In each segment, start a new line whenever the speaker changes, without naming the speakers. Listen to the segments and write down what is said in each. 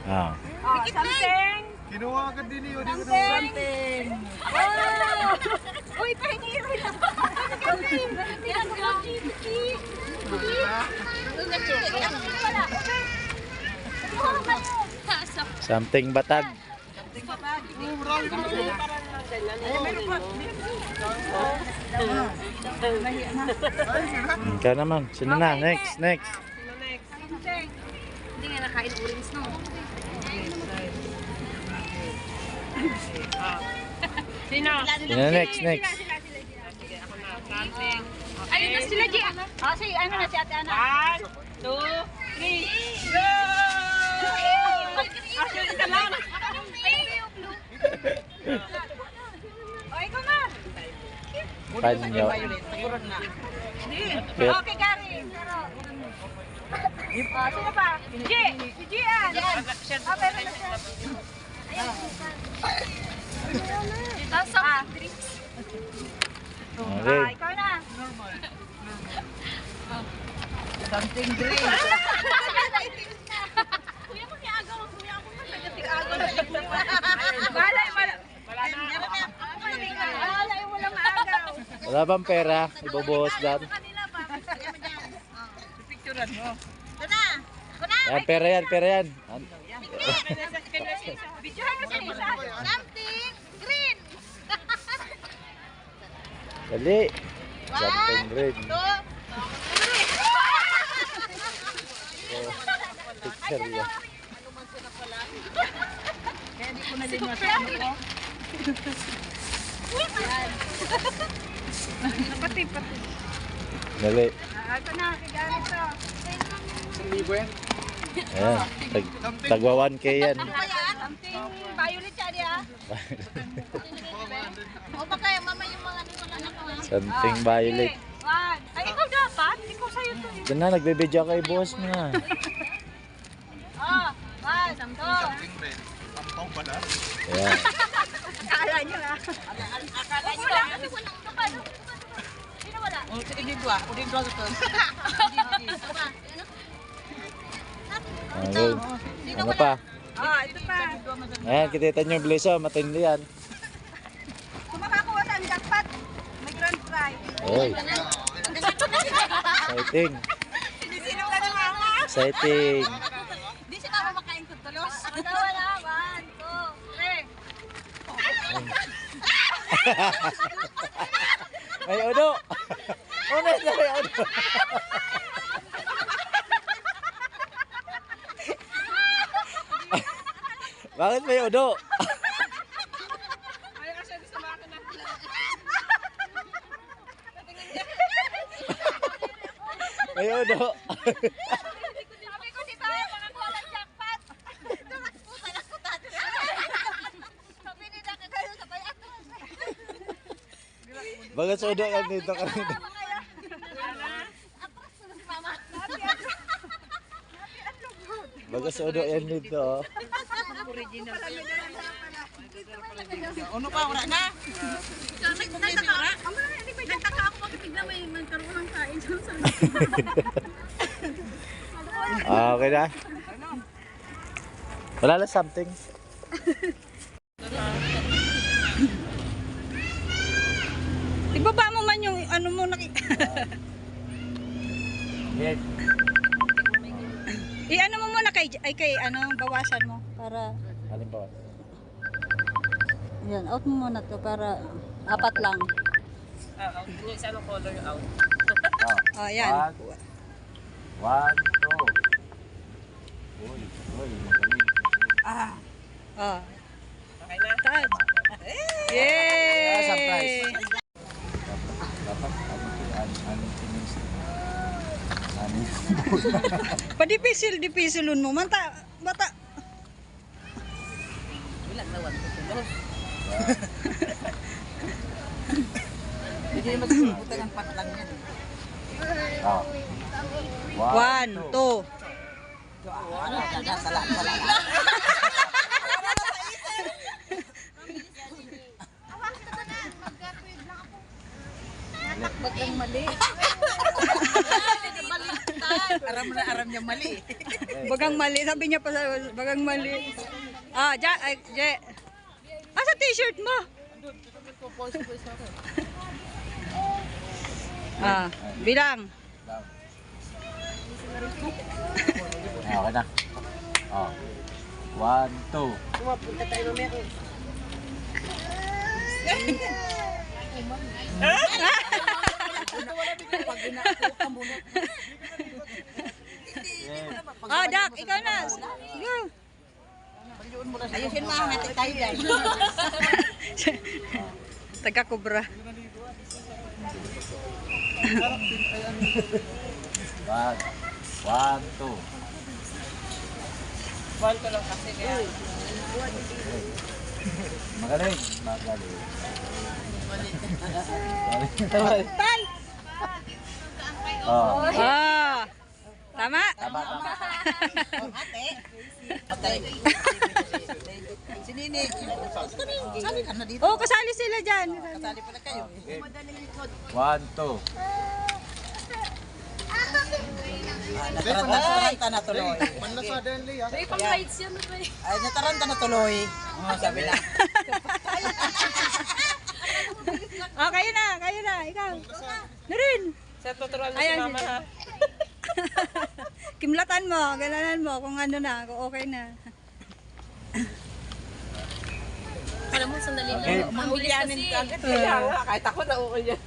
Ah.
Something.
Kinuha agad din yun.
Something. Uy, pahingi rin.
Something batag. Ikaw naman. Sino na? Next.
Hindi nga nakain orange, no? Sino?
Next.
Ayun na sila, G. Ah, si ano na si Ate Ana. 1, 2, 3. Go! Actually, ka lang. O, ikaw na.
Panyo.
Okay, Gary. Sino pa? G. Si Gian. Ah, pero na siya. Soft drinks.
Okay.
Ikaw na.
Something green.
Kuya mo agaw. Kuya mo agaw. Balay mo. Balay mo lang agaw.
Wala bang pera? Ibubuhos dyan.
Picturean mo.
Yan, pera yan.
Videohan mo siya isa.
Something green.
Dali. Something green. Picture yan.
Kaya di ko na din masabi ko. Pati.
Dali.
Ito na, kigalit to.
Ayan. Tagwa 1K yan.
Something violet siya diya.
O baka yung mama yung mga anak ko.
Something violet.
Ay, ikaw dapat. Ikaw sa'yo to.
Diyan na, nagbibideo kay boss mo na.
Oh, 1, 2.
Tampaw ba na?
Ayan.
Akala niyo ha.
Akala niyo lang.
Sino wala?
Udin dua to.
Okay. Ano pa?
Ito pa.
Ayan, kitita nyo yung bliso. Matindi yan.
Kung makakuha sa jackpot, may grand prize.
Oy. Exciting.
Sino ka na mama?
Exciting.
Di si mama makain ko tulos. Wala. 1, 2, 3.
Ay, udo. Una na may udo. Bakit may udo? May udo.
Sabi ko si Tayo, makakuha ng jackpot. Sabi ni Daka kayo sa bayan.
Bakit sa udo yan dito kanina? Bakit sa udo yan dito?
Original. Ano pa ora na?
Nagtaka ako pag tignan mo yung nagkaroon ng kain sa
Okay na? Wala lang something.
Ibaba mo man yung ano mo
Yes.
I-ano mo muna kay ano bawasan mo para
Halimbawa.
yan out mo muna to para apat lang.
Yung isa ng color out.
Oh, yan.
1, 2. Uy, magaling.
Oh.
Okay na?
Taas. Yay!
Surprise. Dapat
Padipisil mo manta bata.
Wala na 1 to. Hindi magpupunta ng patlang yan.
1, 2.
Sala. Ba't ang mali? Aram niya mali.
Bagang mali. Sabi niya pa sa bagang mali. Ah, Je. Ah, sa t-shirt mo. Ah, bilang.
Okay na. Oh. 1, 2.
Pumapunta tayo mamaya.
Ah, Dak, ikaw na. Sige.
Ayusin mo, hati tayo dyan.
Taga-kubra.
1, 2.
Mahal ko lang kasi kaya.
Magaling. Magaling.
Tal!
Oh.
Ah. Tama?
Tama, tama.
Ate. Ate. Si Nini. Sali ka na dito.
Oh, kasali sila dyan.
Kasali pala kayo.
1, 2.
Nataranta na tuloy.
Manlasada yan, Lea.
May pang-lights yan.
Ay, nataranta na tuloy. Sabi na.
Oh, kayo na. Ikaw. Narin.
Sa tuturuan mo si
Ayan,
mama
sige.
ha.
Kimlatan mo, galanan mo kung ano na, kung okay na.
Alam mo, sandali
Okay.
lang. Mabilis kasi.
Kaya nga, kahit ako nauul yan.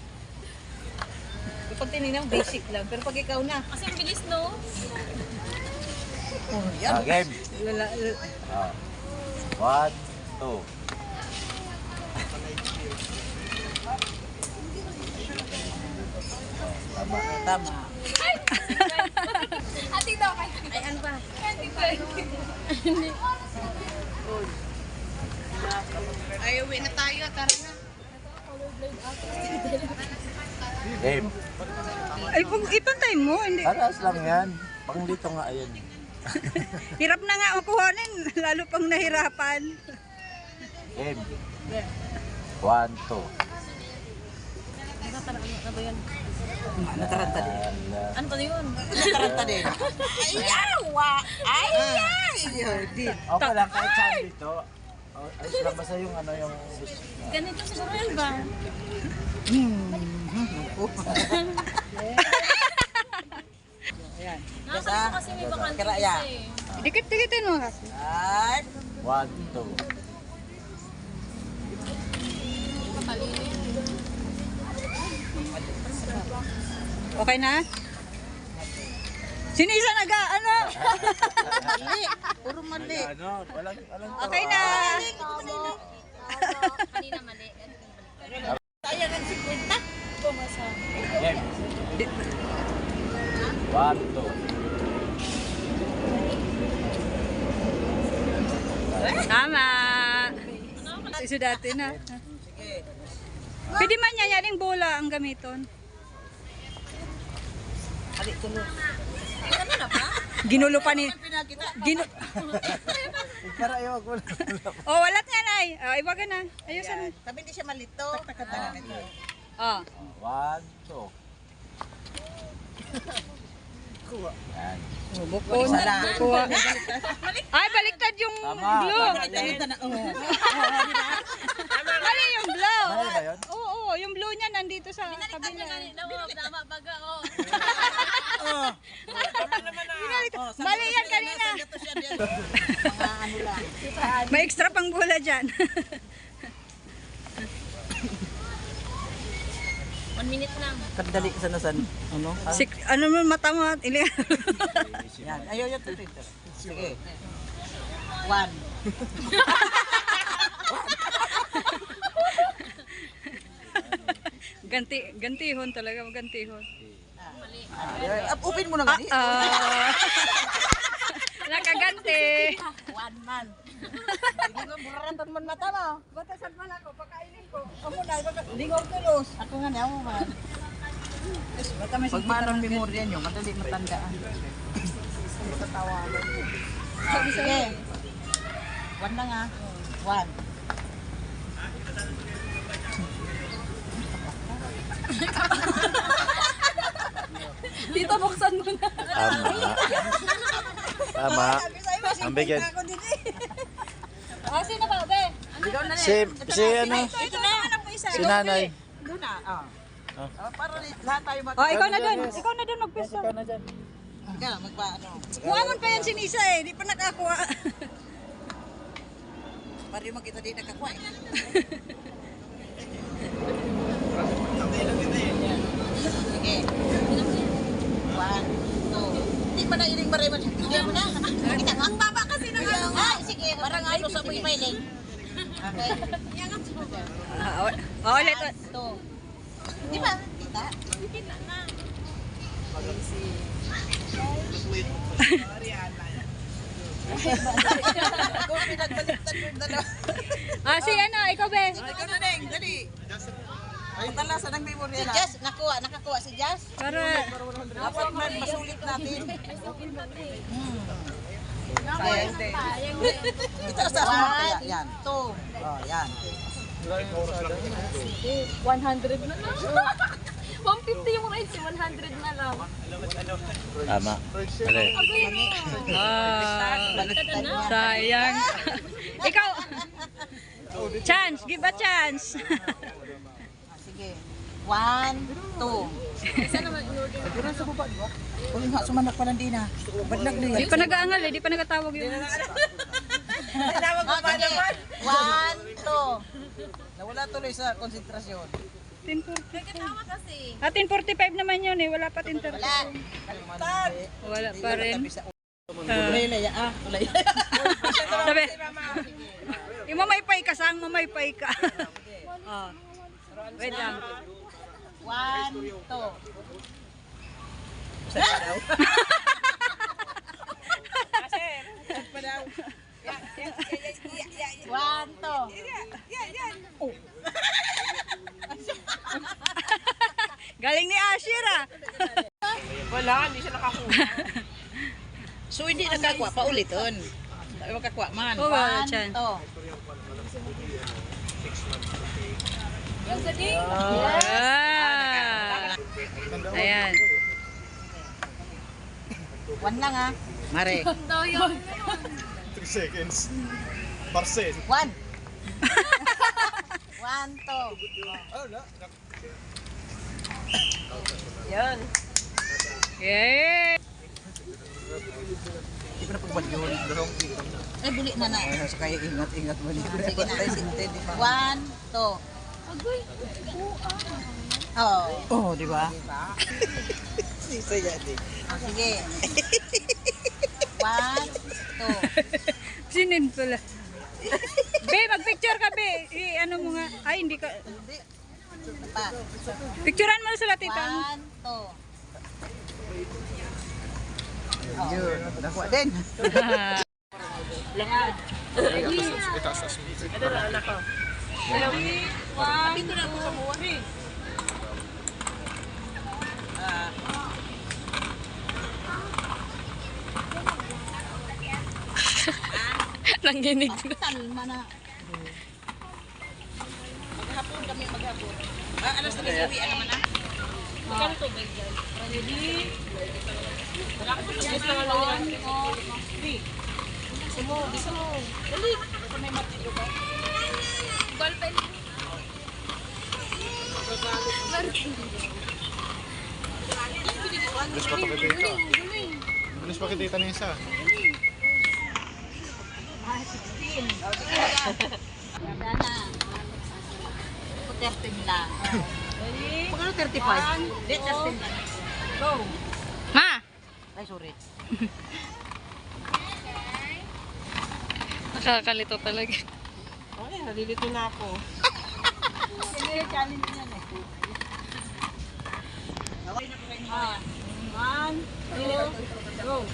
Pag tinignan, basic lang. Pero pag ikaw na,
Kasi ang bilis, no?
Ah, game.
Lala,
Oh. 1, 2. Tama.
tama.
Ate daw kayo. Ay, ano ba? Ate daw. Ay, uwi na tayo. Tara na.
Game.
ay, ipantay mo. Hindi.
Aras lang yan. Pang dito nga, ayun.
Hirap na nga makuhanin, lalo pang nahirapan.
Game. 1, 2.
Nataranta din.
Ano pa yun?
Nataranta din. Ayawa! Ay! Din.
Okay lang kahit saan dito. Ayos lang basta yung ano yung...
Ganito siguro yun ba?
Ayan.
Nakakalimutan kasi may bakante
Karaya.
kasi.
Dikit-dikitin mo kasi.
At
1, 2.
Okay na? Sinisa naga, ano?
mali. Puro mali.
Ano? Walang
Okay na.
Kanina mali.
Sayang ang 50.
Game. 1, 2.
Tama. Isu dati na. Pwede man niya yaring bola ang gamiton.
Alik tuloy.
Ginulo pa ni...
Pinakita.
Para ayaw ko.
Oh, walat nga nay. Oh, iba ka na. Ayusan.
Sabi hindi siya malito. Takatagan ito.
Oh.
1, 2. Yan.
Bukon.
Isa lang.
Kuha. Ay, baliktad yung
Tama.
blue.
Talita na.
Mali yung blue.
Mali ba yun?
Oo, yung blue niya nandito sa kabila.
Tama baga, oh.
Mali yan kanina.
Ito siya din. Mga ano lang.
May extra pang bola dyan.
1 minute lang.
Kadali sa nasan. Ano?
Ano mo mata mo?
Yan. Ayaw yan dito. Sige. 1.
Gantihon talaga, gantihon.
Upin mo na nga.
Nakaganti.
1 man. Hindi ko buraratan man mata mo.
Batasan man ako, pakainin ko.
Amo na, hindi ko tulos. Ako nga niya mo man. Pag maanong memorya nyo, madali matandaan. Tatawagan. Sige. 1 na nga. 1.
Dito buksan mo na.
Tama. Tama. Ang bigyan.
Ah, sino ba, be?
Si ano?
Ito na.
Si nanay.
Doon na. Para lahat tayo mag...
Oh, ikaw na doon. Ikaw na doon magpwesto.
Ikaw na dyan.
Ikaw, magpa-ano.
Kuwangon pa yan si Nisa eh. Di pa nakakuha.
Para yung makita din nakakuha. Sige. 1, 2. Hindi pa na iling maray mo. Sige mo na. Ang baba kasi ng ano. Ay, sige. Parang ano sa buhay mailing. Okay.
Ulit.
2. Di ba? Kita?
Kita na.
Kung pinagbaliktad mo yung dalawa.
Ah, si ano, ikaw, be?
Ikaw na din, dali. Patala sa nang memorya na. Si Jazz, nakakuha si Jazz.
Para,
Dapat masulit natin. Ito sa kaya, yan. 2. Oh, yan.
100 na lang. 150 yung rides, 100 na lang.
Tama. Alay.
Baliktad niya.
sayang. Ikaw, chance, give a chance.
Sige. 1, 2.
Isa naman in-order.
Uy, nga, sumanak pa lang din ah. Badlag din.
Di pa nag-aangal eh, di pa nagatawag yun.
Tinawag mo pa naman. 1, 2. Nawala tuloy sa konsentrasyon.
10:45.
Tawa kasi.
10:45 naman yun eh, wala pa 10:30.
Wala.
Wala pa rin.
Ulay-laya ah. Ulay.
Sabi, yung mamaypay ka, sang mamaypay ka. Oh. Wait lang.
1, 2. One, two.
Galing ni Asher ah.
Wala, hindi siya nakakuha. So hindi nakakuha, paulitin. Tayo makakuha man.
Oo, wala
One,
chance.
two.
Ah. Ayan.
One lang ah. Mare.
Daw yun.
3 seconds. Parcel.
One. One, two. Yan.
Yay!
Hindi ko na pagbad yun. Ay, buli na na. Ay, sa kaya ingat-ingat mo. Sige na. One, two.
Agoy.
Oo. Oo, di ba? Sisa yan eh. Sige. One, two.
Sinin pala. Be, mag-picture ka, be. Ano mo nga. Ay, hindi ka.
Hindi. Pa.
Picturean mo sila, tita.
One, two. Yun. Nakuha din.
Itasas mo.
Nanginig na.
Talma na. Maghapon kami, maghapon. Alas na rin uwi, naman na.
Magkano tubig dyan? Ready? Gusto nga lang yan. Gusto mo. Dali. May matilo ba? Ballpen.
Bilis pa pakitita. Bilis pa kitita na isa.
Ganda na. 13 lang. Magkano 35? Hindi, 13 lang. Go.
Ma!
Ay, sorry.
Nakakalito talaga.
Okay, nalilito na ako. Sige, challenge niyan eh. Okay na po kayo. 1, 2, go.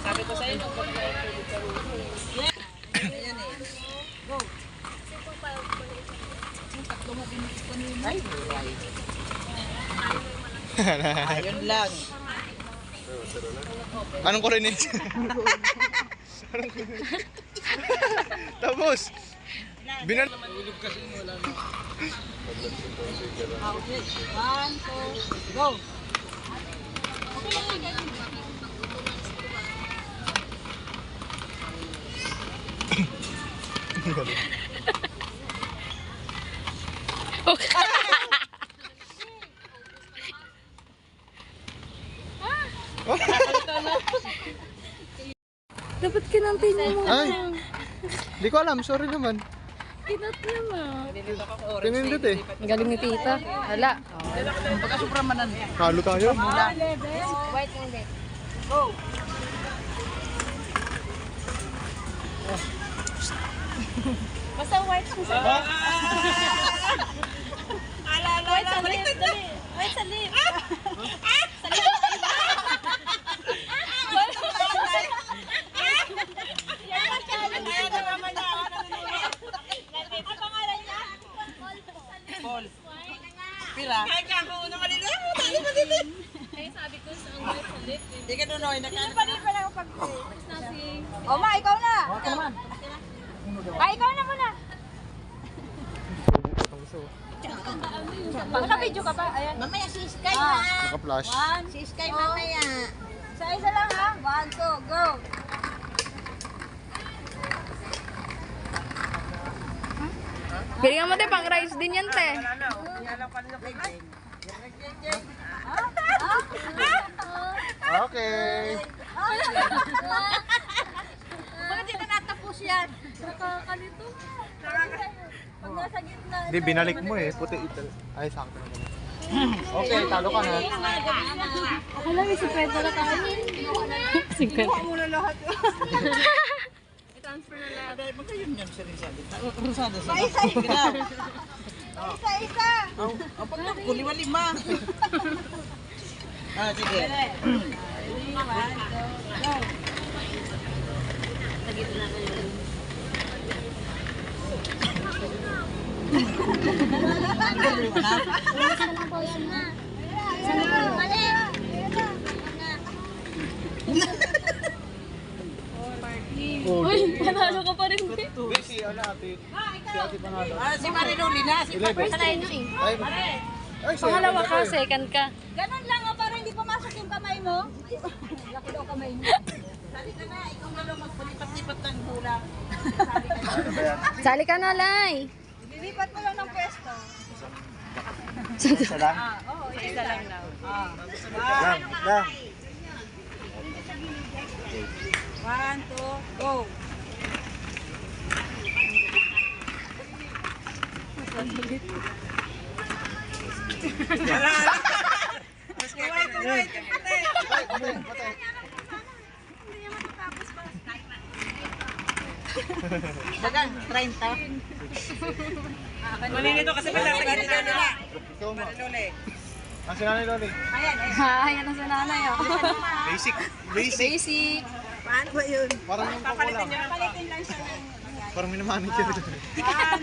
Sabi ko sa'yo, nung kung may tubig ka rin. Ayan eh. Go. Ay, buhay. Ayun lang.
Anong kurinig? Tapos, Binal...
Okay. 1, 2, go.
Dapat kinantin mo muna.
Ay! Di ko alam, sorry naman.
Kinat naman.
Pinindot eh.
Ang galing ni tita. Hala.
Halo tayo.
White and red. Basta white ang sa White sa lip, dali. White sa lip. Sa lip.
Pira. Ay, kako na malilo.
Kaya sabi ko sa white sa lip.
Hindi ka nunoy na ka.
Nothing.
O ma, ikaw na. Ay, ikaw na muna. Naka-video ka pa? Ayan.
Mamaya si Sky na.
Naka-flash.
Si Sky mamaya.
Isa lang ha. 1, 2, go.
Bilingan mo te, pang rice din yan te.
Okay.
Bakit hindi na natapos yan?
Nakakalito.
Pag nasa gitna.
Hindi, binalik mo eh. Puti ito. Ay, sakto naman. Okay, talo ka na.
Akala may 50 na tayo. 50.
Muna lahat.
I-transfer na lahat.
Magkayon yan siya rin sabi.
Isa.
Ang pagkuliwa-lima. Ah, sige.
Uy, panalo ka pa rin.
Hindi, si ano ate. Si ate panalo.
Ah, si Marinoli na. Si
First time nyo eh.
Ay,
Pangalawa ka, second ka.
Ganun lang para hindi pumasok yung kamay mo. Laki daw kamay mo.
Sali ka na. Ikaw na lang magpalipat-lipat ng hula.
Sali ka na, Lai.
Lilipat mo lang ng pwesto.
Isa lang?
Oo, isa lang daw.
Lang.
1, 2, go.
Dagang, 30. Maninito kasi pala sa ganito nila.
Ikaw mo.
Marinoli.
Ah, si Nanay Loli.
Ayan na sa nanay oh.
Basic.
Basic.
Paano ba yun?
Parang yung kukulang.
Palitin lang siya ng...
Parang minamanicure.
1, 2,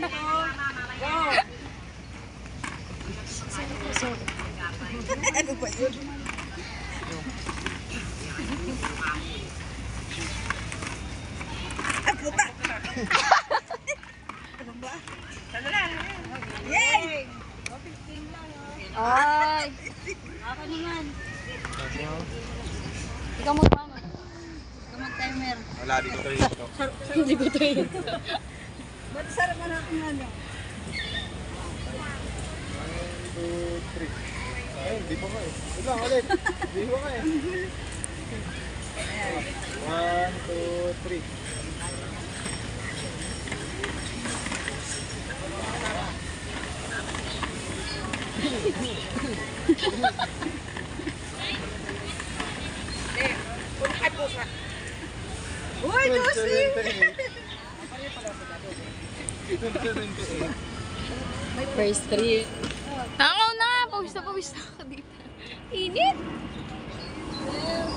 go. Ano ba yun? Ah, puta! Ano ba? Yay!
Ay.
Ako naman.
Ikaw magmama.
Ikaw mag-timer.
Wala, di ko tayo ito.
Hindi ko tayo.
Ba't sarap na natin ano?
1, 2, 3. Ay, di pa nga eh. Wait lang, ulit. Di pa nga eh. 1, 2, 3.
Uy, Lucy!
28.
First 3. Tangaw na! Pawis na ka dito. Init!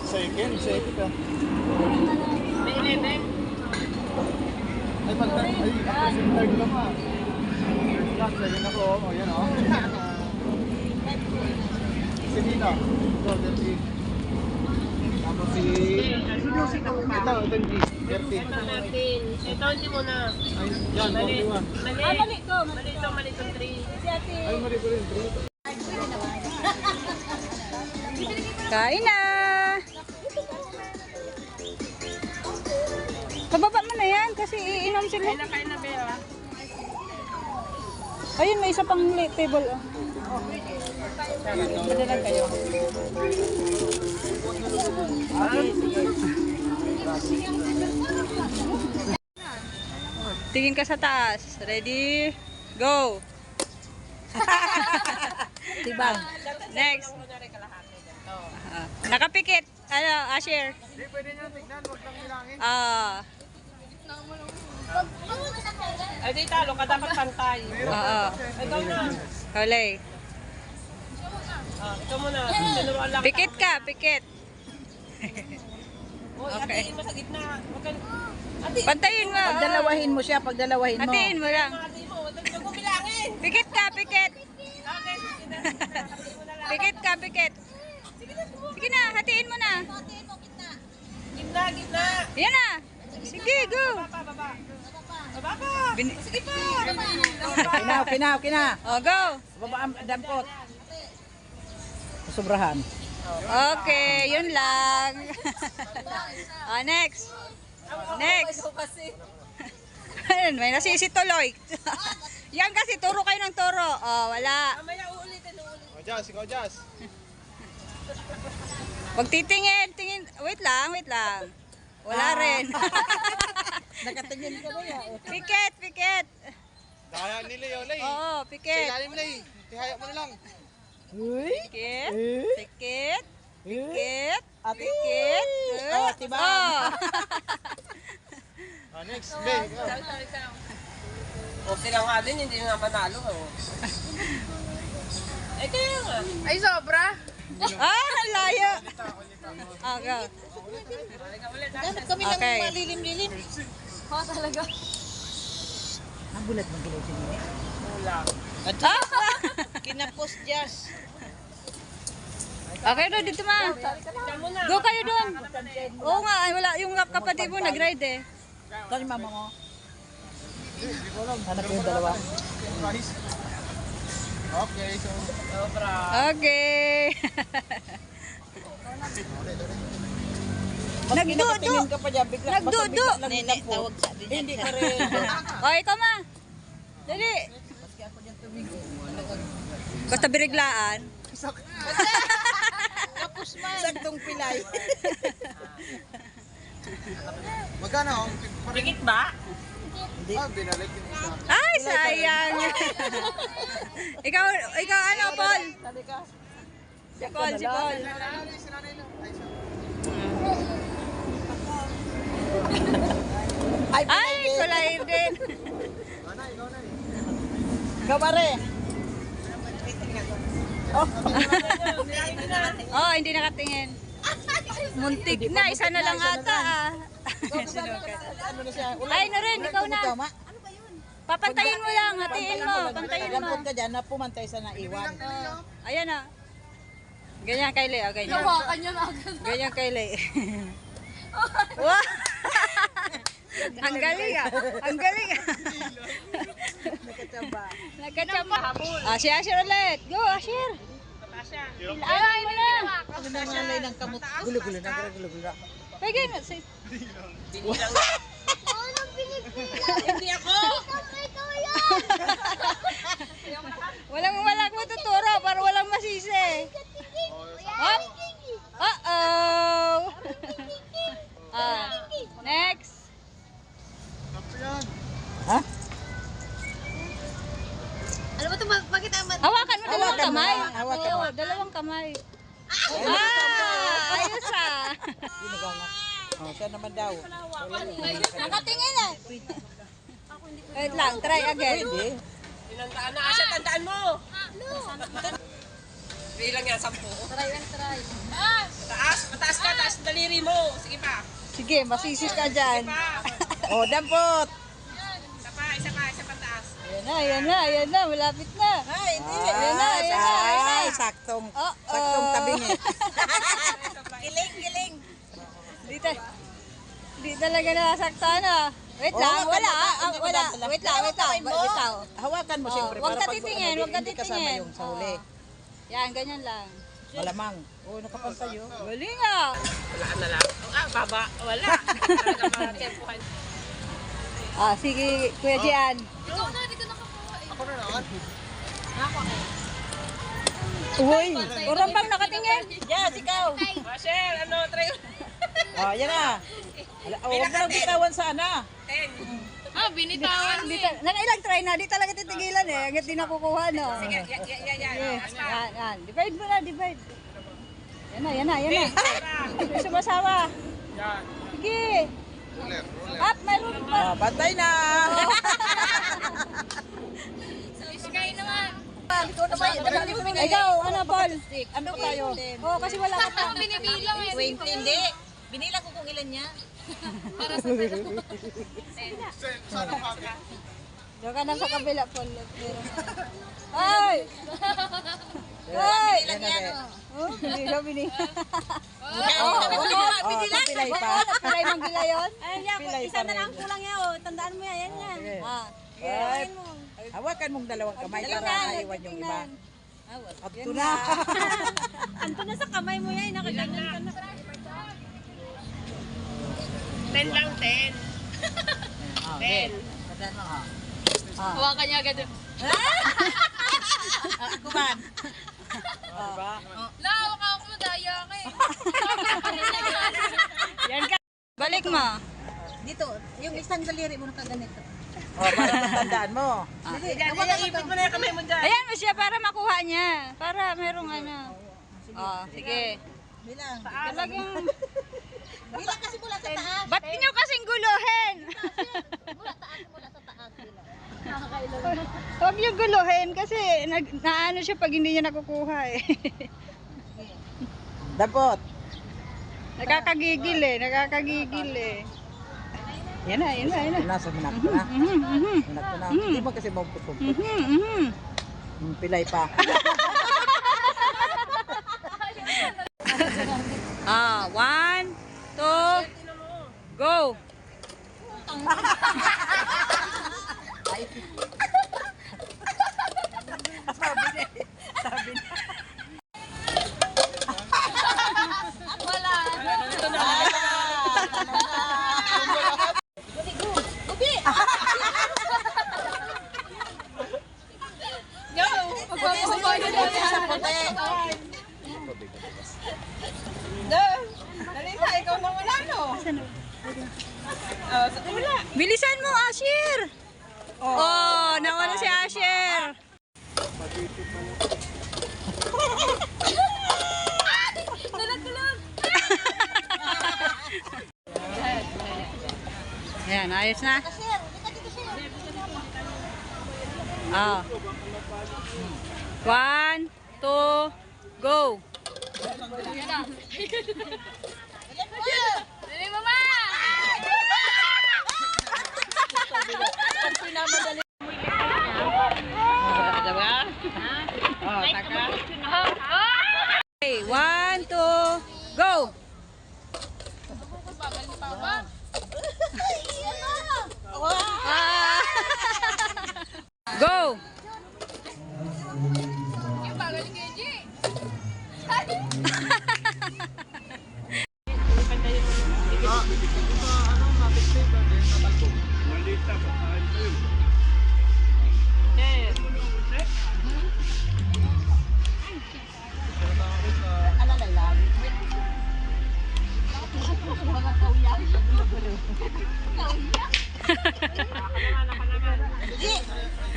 Second ka. Ay, third ka pa. Second ako, oh, yan oh. Si Dino. Golden League. Tapos si... Ito, yung G. 13.
Ito, hindi mo na.
Ay, yan, 41.
Mali to, 3.
Ay, mali ko rin, 3.
Kain na! Pababa mo na yan kasi iinom sila.
Kain na, Bea.
Ayun, may isa pang table. Oh. Madalang kayo. Tingin ka sa taas. Ready? Go! Tibang. Next. Nakapikit. Ano, Asher?
Hindi, pwede nyo tignan, huwag lang nilangin.
Ay, di talo ka dapat pantay.
Oo.
Ikaw na.
Huli.
Ikaw muna. Tinuruan lang.
Pikit ka, pikit.
Okay. Atiin mo sa gitna. Huwag ka...
Pantayin mo.
Pagdalawahin mo siya, pagdalawahin mo.
Hatiin mo lang.
Atiin mo. Huwag mo bilangin.
Pikit ka, pikit.
Okay, sige na. Atiin mo na lang.
Pikit ka, pikit. Sige na, hatiin mo na.
Gitna, gitna.
Yan na. Sige, go.
Baba. Baba pa.
Sige pa.
Kina.
Oh, go.
Baba ang dampot. Sobrahan.
Okay, yun lang. Oh, next. Next. Ayun, may nasisi tuloy. Yan kasi, turo kayo ng turo. Oh, wala.
Mamaya uulitin.
O, Jazz, ikaw, Jazz.
Huwag titingin, tingin. Wait lang. Wala rin.
Nakatingin ka ba yan?
Pikit.
Daya nila yun, Lay.
Oo,
Sa
pikit.
ilalim, Lay. Tihaya mo na lang.
Pikit. Pikit.
Ate.
Pikit.
Oh, tiba.
Oh.
Next, Lay. ikaw.
O sila nga din, hindi nga manalo. Eh, kaya nga.
Ay, sobra.
Ang layo. Oh, go.
Dapat kami lang
Okay.
malilim-lilim.
Oo, talaga.
Ang bulat ng gilay din.
Wala.
Kinapos Jazz.
Okay na, dito ma. Go kayo doon. Oo nga, ay, wala. Yung kapatid mo nag-ride eh.
Saan yung mama mo? Hanap ko yung dalawa.
Okay, so...
Sobra.
Okay.
Nakatingin ka pa dyan, bigla.
Nagdudu.
Nene, tawag sa din. Hindi ka rin.
O, ikaw ma. Dali. Basta biriglaan.
Saktong pilay.
Magkano?
Pikit ba?
Ah, binalik yung isa.
Ay, sayang. ikaw ano, Paul? Si Paul. Ay, kulay din.
Gaware.
Oh, hindi nakatingin. Muntik na, isa na lang ata.
Ano na siya?
Ay, na rin, ikaw na.
Ikaw, ma?
Papantayin mo lang, hatiin mo, pantayin mo.
Dampot ka dyan na pumantay sa naiwan.
Ayan na. Ganyan kay Le, ganyan.
Hawakan niya na agad.
Ganyan kay Le. Wow! Ang galing ah. Ang galing ah.
Nakatamba.
Nagkachamba. Si Asher ulit. Go, Asher. Ay, mo lang.
Ano na nalay ng kamot? Gulo-gulo na, gulo-gulo.
Pagin.
Hindi ako.
Walang matuturo para walang masisi. Hop. Uh-oh. Next.
Ha?
Ano ba ito? Bakit naman?
Hawakan mo dalawang
Hawakan mo,
kamay.
hawakan mo.
Oo, dalawang kamay. Ayos ah.
Ginagawa mo. Oh, siya naman daw.
Nakatingin eh. Wait lang, try again.
Pwede.
Tinandaan na. Asya, tandaan mo. Bilang yan, 10.
Try.
Mataas ka, taas ang daliri mo. Sige pa.
Sige, masisi ka dyan.
Oh, dampot.
Isa pa taas.
Ayan na, malapit na.
Ay, hindi.
Ayan na.
Ay, saktong.
Uh-oh.
Saktong tabingi. Giling.
Di talaga nasaktan ah. Wait lang, wala. Wala. Wait lang.
Hawakan mo siyempre.
Huwag ka
para pag-
titingin, huwag ka
hindi kasama
titingin.
yung sa huli.
Yan, ganyan lang.
Malamang. Oo, nakapantay yun.
Galing ah.
Wala na lang. Baba. Wala. Talaga mga tempuhan.
Ah, sige, Kuya Jian.
Ikaw na, di ka nakakuha eh.
Ako na naman.
Uy, urang bang nakatingin?
Yes, ikaw.
Marcel, ano, try?
Oh, yan na. Huwag mo nang bitawan sana.
10.
Ah, binitawan
Di,
eh.
nakailang try na, di talaga titigilan eh. Hanggat di nakukuha, no?
Sige, yan.
Yan. Divide mo na, divide. Yan na. Hindi sumasawa. Sige. Up, mayroon pa.
Oh, bantay na.
Sky naman.
Ikaw, ano, Paul?
Ano tayo?
Oo, kasi wala ka pa.
Ako binibilang eh.
20. Hindi. Binilang ko kung ilan niya.
Para sa dalawa.
Diyan ka na sa kabila, Paul. Ay! Ay!
Ilan yan?
Oh, bini.
Oh, kapilay pa.
Pilay mong gila yun?
Pilay pa rin.
Kulang yan, oh. Tandaan mo yan, yan.
Okay.
Ah.
Ay, hawakan mong dalawang kamay para maiwan yung iba. Abto na.
Anto na sa kamay mo yan, nakaganyan ka na.
10 lang, 10. 10.
Hawakan niya agad.
Ako man.
Lawak ako, madaya ka eh.
Yan ka. Balik mo.
Dito, yung isang daliri mo nakaganito. Oh, para matandaan mo.
Ipit mo na yung kamay mo dyan.
Ayan mo siya para makuha niya. Para merong ano. Oh, sige.
Bilang.
Talagang,
Bilang kasi mula sa taas.
ba't niyo kasing guluhin? Huwag niyo guluhin kasi naano siya pag hindi niya nakukuha eh.
Dapot.
Nakakagigil eh. Yan na.
Nasa minak ko na. Minak ko na. Hindi mo kasi maupot-upot. Pilay pa.
Ah, 1, 2, go!
Dalisa, ikaw na wala, no? Sa tula.
Bilisan mo, Asher! Oh, nawala si Asher! Yan, ayos na. Ah. 1, 2, go!
Dali, mama!
Oh, taka.
Okay, 1, 2, go! Ah. Go!
Yung bagal ni KJ.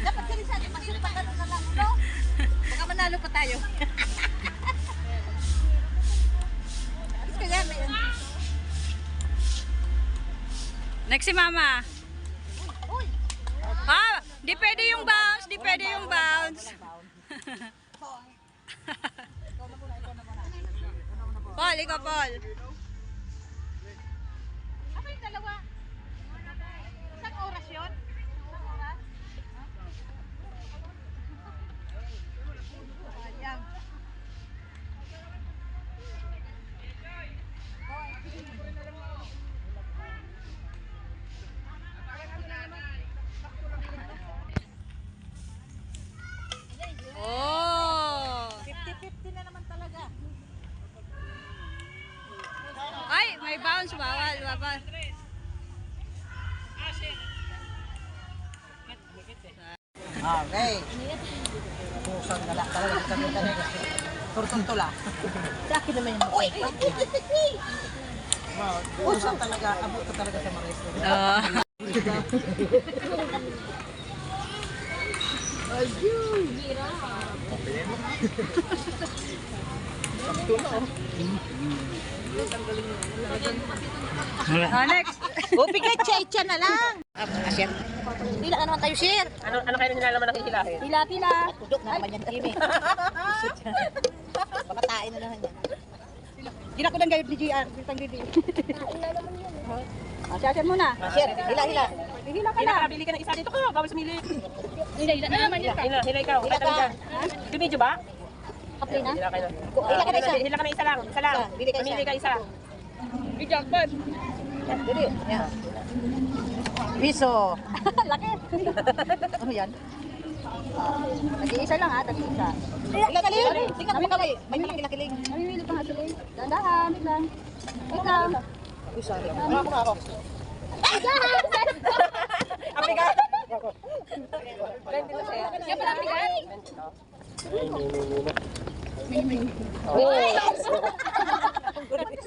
Dapat ka rin sa atin masip pa na lang, no? Baka manalo pa tayo. Alis ka yan.
Next si Mama. Ah, di pwede yung bounce, Paul, ikaw Paul.
Ano yung dalawa? Isang oras yun? Isang oras? Sayang.
bounce, bawal, bawal.
Okay. Pusang gala talaga kami talaga. Turtuntula. Sa akin naman yung uy. Pusang talaga, abot ko talaga sa mga restaurant.
Next.
Bigay checha na lang. Share. Pila ka naman tayo share.
Ano kayo nilalaman ng hihilahin?
Pila.
Tudok na naman yan, Jimmy. Pakatain na naman yan.
Hindi na ko lang gayot ni GR. Bitang didi. Share muna.
Share, hila.
Hila ka na.
Bili ka ng isa dito ko, bawal sumili.
Hila na naman yun.
Hila ikaw.
Hila ka.
Video ba?
Kapli na.
Hila ka na.
Hila ka na isa.
Hila ka na isa lang. Isa lang.
Isa, bili ka isa.
Pamili ka isa.
Dili. Yan. Piso.
Laki.
Ano yan?
Nag-iisa lang ha, tag-iisa.
Kiling. Tingnan mo kami. May kiling.
Namimili pa nga sila eh. Dahan-dahan, wait lang. Wait lang.
Uy, sorry. Ako.
Apigat.
Siya pala bigat.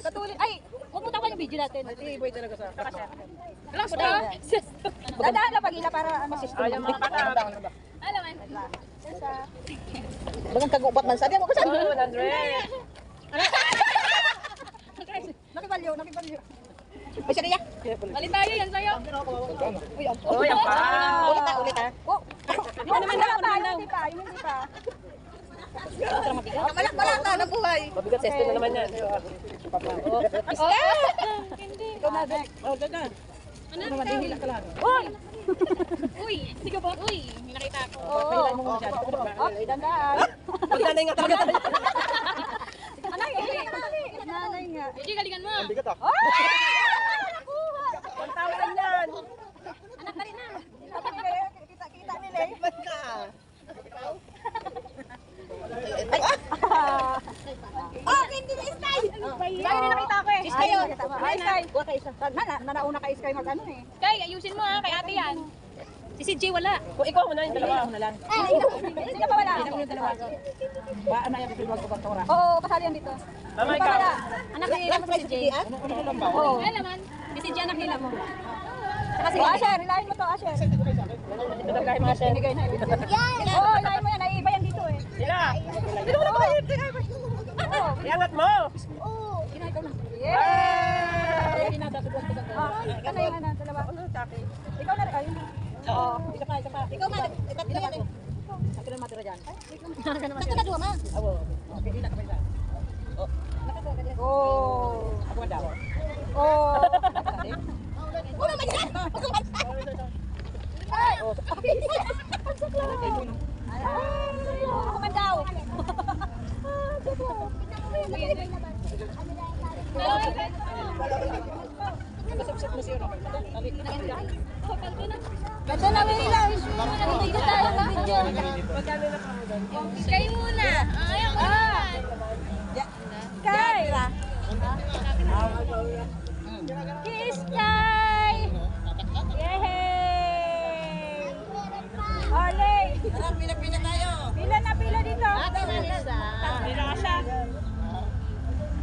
Patuloy. Ay, huwag mo tawa yung video natin.
Boy talaga sa.
Relax ka.
Dahan lang pag-ila para ano.
Yung mga bata.
Alaman.
Bagang kagubat man. Sabi mo ko saan?
100.
Nakibalyo.
Ay, siya niya.
Balik tayo yan sa'yo.
Uy, ang pa.
Ulit ha.
Oh, yung naman pa, yung hindi pa.
Malak-malak na buhay.
Mabigat sa na naman yan.
Ikaw na, Dek.
Uy, sige po. Uy, may nakita ako.
Oo. Okay, dandan.
Pagdanay nga talaga tayo.
Nanay nga.
Uy, galingan mo.
Tama lang yan.
Anak na rin na.
Kita nila eh.
Bayo na nakita ko eh.
Ayun. Ay, nanauna ka Iskay mag ano eh.
Kay, ayusin mo ha. Kay ate yan. Si CJ wala.
Kung ikaw muna yung dalawa.
Hindi ka pa wala. Oo, kasali yan dito.
Mama, ikaw.
Anak nila mo si CJ.
Oo.
Ay naman. Si CJ anak nila mo.
Saka si Asher, ilahin mo to, Asher.
Ito na kayo mga sen.
Binigay na ibig. Oo, ilahin mo yan. Naiiba yan dito eh.
Sila. Dito ko na ba yun? Iangat mo.
Yay! Ikaw na yun, dalawa. Ikaw na rin. Ayun. Oo. Isa pa.
Ikaw ma, itat na yan eh.
Ako na matira dyan.
Basta na dua ma.
Oh. Ako na daw. Oh.
Una man yan.
Ay. Ako man daw. Ganda na nila. Nagtigo tayo ng video.
Kayo muna. Ayaw ko naman.
Kay. Kiss Kay. Yay! Ole!
Pila tayo.
Pila dito.
Pila ka siya.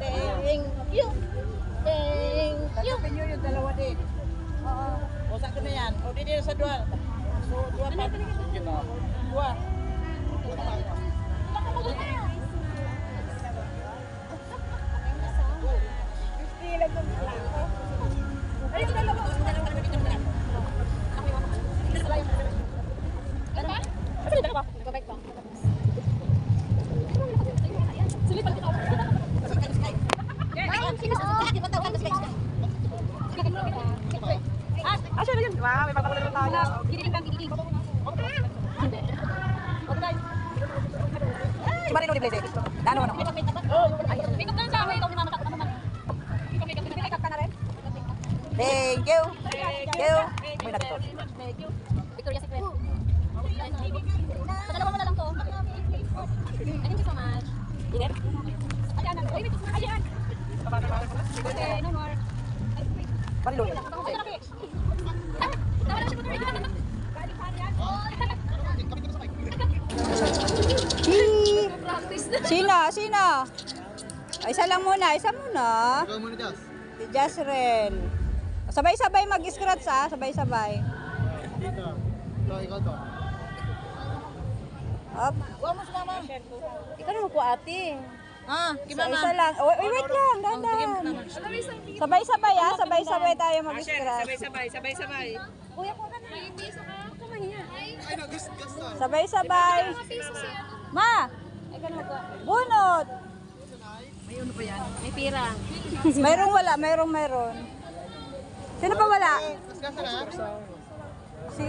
Thank you.
Tanggapin nyo yung dalawa din. Oo.
O sa na yan. O di sa dua. So dua pa. Dua.
Ay, yung dalawa.
Asya na yun. Wow, may pagkakulan naman tayo.
Si Marino di Blaze. Dano ano?
Pick up lang sa akin. Ikaw ni mama.
Pick up ka na rin?
Thank you. May nato.
Victoria's Secret. Sa dalawa mo na lang to. Thank you so much.
Ayan. Ayan.
Okay, no more.
Palo. Sino? Sino? Ay, isa lang muna. Isa muna.
Ikaw muna, Jazz.
Si Jazrel. Sabay-sabay mag-scratch ha. Sabay-sabay.
Dito. Ito, ikaw to.
Up.
Huwag mo sumama.
Ikaw naman po ate.
Ah,
Isa lang. Oh, wait lang. Dahan. Sabay-sabay ha. Sabay-sabay tayo mag-scratch.
Sabay.
Ay, no, gas na.
Sabay-sabay. Ma! Bunot!
May pira.
Mayroong wala, mayroong. Sino pa wala?
Gas na.
Si...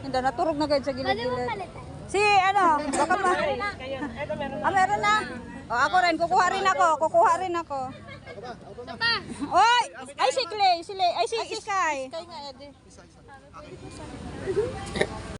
Hindi, naturog na kayo sa gilid-gilid. Si ano, baka ma... meron na. O, ako rin, kukuha rin ako. Oy! Ay, si Clay, ay si Sky.
Kaya nga, Ede.